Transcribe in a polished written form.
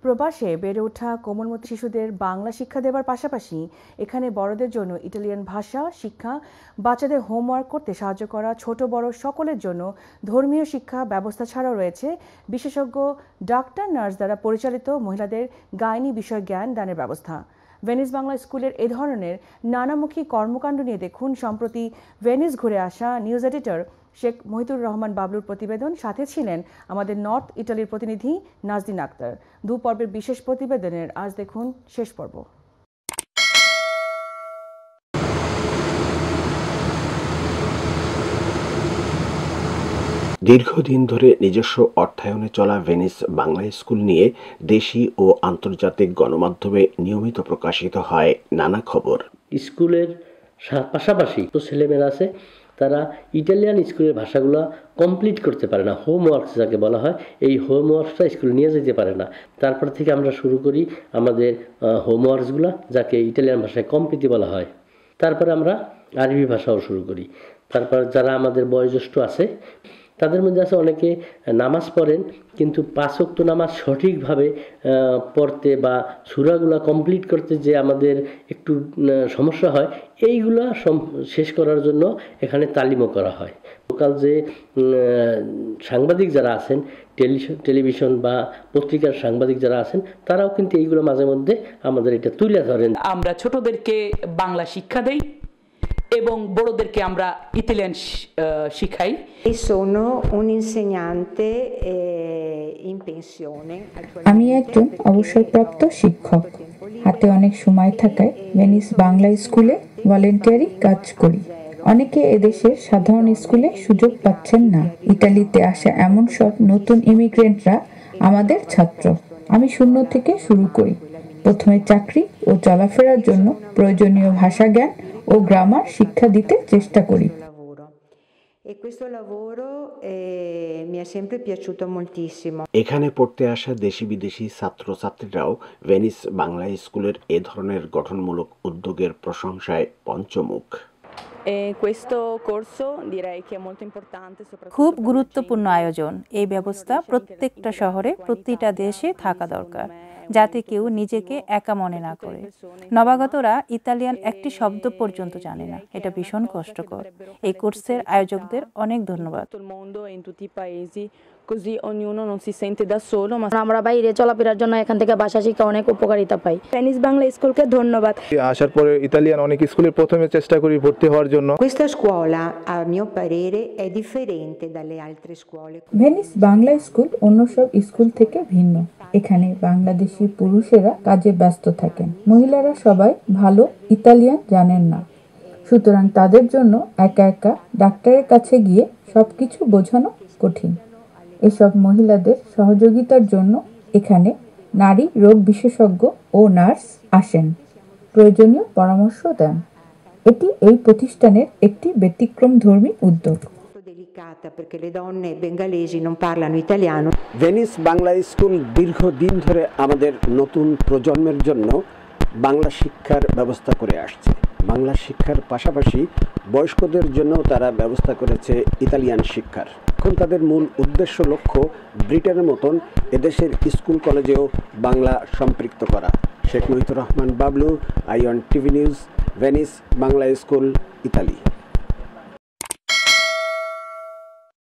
প্রবাসে বেড়ে ওঠা কোমলমতি শিশুদের বাংলা শিক্ষা দেবার পাশাপাশি এখানে বড়দের জন্য ইটালিয়ান ভাষা শিক্ষা, বাচ্চাদের হোমওয়ার্ক করতে সাহায্য করা, ছোট বড় সকলের জন্য ধর্মীয় শিক্ষা ব্যবস্থা ছাড়াও রয়েছে বিশেষজ্ঞ ডাক্তার নার্স দ্বারা পরিচালিত মহিলাদের গাইনি বিষয় জ্ঞান দানের ব্যবস্থা। ভেনিস বাংলা স্কুলের এ ধরনের নানামুখী কর্মকাণ্ড নিয়ে দেখুন সম্প্রতি ভেনিস ঘুরে আসা নিউজ এডিটর শেখ মহিতুর রহমান বাবলুর প্রতিবেদন। সাথে ছিলেন আমাদের নর্থ ইটালির প্রতিনিধি নাজদিন আক্তার। দু পর্বের বিশেষ প্রতিবেদনের আজ দেখুন শেষ পর্ব। দীর্ঘদিন ধরে নিজস্ব অর্থায়নে চলা ভেনিস বাংলা স্কুল নিয়ে দেশি ও আন্তর্জাতিক গণমাধ্যমে নিয়মিত প্রকাশিত হয় নানা খবর। স্কুলের পাশাপাশি তো ছেলেমেয়েরা আছে, তারা ইটালিয়ান স্কুলের ভাষাগুলো কমপ্লিট করতে পারে না, হোমওয়ার্কস যাকে বলা হয়, এই হোমওয়ার্কসটা স্কুলে নিয়ে যেতে পারে না। তারপর থেকে আমরা শুরু করি আমাদের হোমওয়ার্কসগুলো, যাকে ইটালিয়ান ভাষায় কমপ্লিটই বলা হয়। তারপরে আমরা আরবি ভাষাও শুরু করি। তারপর যারা আমাদের বয়োজ্যেষ্ঠ আছে তাদের মধ্যে আছে অনেকে নামাজ পড়েন, কিন্তু 5 ওয়াক্ত নামাজ সঠিকভাবে পড়তে বা সূরাগুলা কমপ্লিট করতে যে আমাদের একটু সমস্যা হয়, এইগুলা শেষ করার জন্য এখানে তালিমও করা হয়। লোকাল যে সাংবাদিক যারা আছেন, টেলিভিশন বা পত্রিকার সাংবাদিক যারা আছেন, তারাও কিন্তু এইগুলো মাঝে মধ্যে আমাদের এটা তুলে ধরেন। আমরা ছোটদেরকে বাংলা শিক্ষা দেই এবং বড়দেরকে আমরা ইতালিয়ান শিখাই। আমি একজন অবসরপ্রাপ্ত শিক্ষক। হাতে অনেক সময় থাকায় ভেনিস বাংলা স্কুলে ভলেন্টিয়ারি কাজ করি। অনেকে এদেশের সাধারণ স্কুলে সুযোগ পাচ্ছেন না। ইতালিতে আসা এমন সব নতুন ইমিগ্রেন্টরা আমাদের ছাত্র। আমি শূন্য থেকে শুরু করি। প্রথমে চাকরি ও চলাফেরার জন্য প্রয়োজনীয় ভাষা জ্ঞান ও গ্রামার শিক্ষা দিতে চেষ্টা করি। এখানে পড়তে আসা দেশি বিদেশি ছাত্রছাত্রীরাও ভেনিস বাংলা স্কুলের এ ধরনের গঠনমূলক উদ্যোগের প্রশংসায় পঞ্চমুখ। খুব গুরুত্বপূর্ণ আয়োজন। এই ব্যবস্থা প্রত্যেকটা শহরে, প্রতিটা দেশে থাকা দরকার, যাতে কেউ নিজেকে একা মনে না করে। নবাগতরা ইতালিয়ান একটি শব্দ পর্যন্ত জানে না, এটা ভীষণ কষ্টকর। এই কোর্সের আয়োজকদের অনেক ধন্যবাদ। আমরা বাইরে চলাফেরার জন্য এখান থেকে ভাষা শিক্ষা অনেক উপকারিতা পাই। ভেনিস বাংলা স্কুলকে ধন্যবাদ। আসার পরে ইতালিয়ান অনেক স্কুলে প্রথমে চেষ্টা করি ভর্তি হওয়ার জন্য। ভেনিস বাংলা স্কুল অন্য সব স্কুল থেকে ভিন্ন। এখানে বাংলাদেশি পুরুষেরা কাজে ব্যস্ত থাকেন, মহিলারা সবাই ভালো ইতালিয়ান জানেন না। সুতরাং তাদের জন্য একা একা ডাক্তারের কাছে গিয়ে সবকিছু বোঝানো কঠিন। এসব মহিলাদের সহযোগিতার জন্য এখানে নারী রোগ বিশেষজ্ঞ ও নার্স আসেন, প্রয়োজনীয় পরামর্শ দেন। এটি এই প্রতিষ্ঠানের একটি ব্যতিক্রমধর্মী উদ্যোগ। ভেনিস বাংলা স্কুল দীর্ঘদিন ধরে আমাদের নতুন প্রজন্মের জন্য বাংলা শিক্ষার ব্যবস্থা করে আসছে। বাংলা শিক্ষার পাশাপাশি বয়স্কদের জন্য তারা ব্যবস্থা করেছে ইতালিয়ান শিক্ষার। এখন তাদের মূল উদ্দেশ্য লক্ষ্য ব্রিটেনের মতন এদেশের স্কুল কলেজেও বাংলা সম্পৃক্ত করা। Sheikh Mohitur Rahman Bablu, I one TV news, Venice Bangla school, Italy.